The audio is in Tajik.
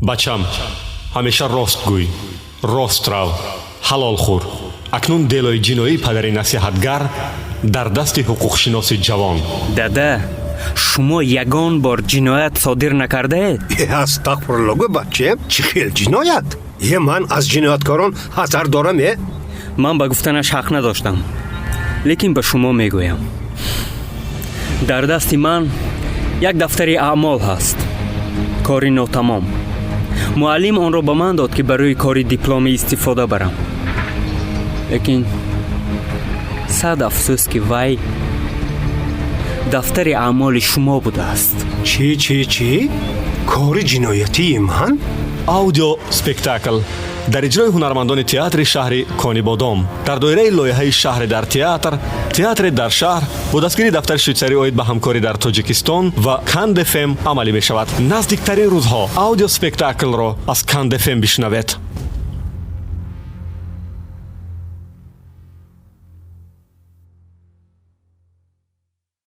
бачам, ҳамеша рост гӯй, рост рав, ҳалол хӯр. акнун делои ҷиноии падари насиҳатгар дар дасти ҳуқуқшиноси ҷавон. дада, шумо ягон бор ҷиноят содир накардаед? астағфируллоҳ бачем, чӣ хел ҷиноят? Ман аз ҷинояткорон хатар дорам. ман ба гуфтанаш ҳақ надоштам, лекин ба шумо мегӯям, дар дасти ман як дафтари аъмол ҳаст, кори нотамом. муаллим онро ба ман дод ки барои кори дипломӣ истифода барам, лекин сад афсӯс ки вай дафтари аъмоли шумо будааст. Чӣ? Кори ҷиноятии ман? аудио спектакл дар иҷрои ҳунармандони театри шаҳри Конибодом дар доираи лоиҳаи шаҳре дар театр, театре дар шаҳр бо дастгирии дафтари швейтсарӣ оид ба ҳамкорӣ дар Тоҷикистон ва Канд FM амалӣ мешавад. наздиктарин рӯзҳо аудио спектаклро аз Канд FM бишнавед.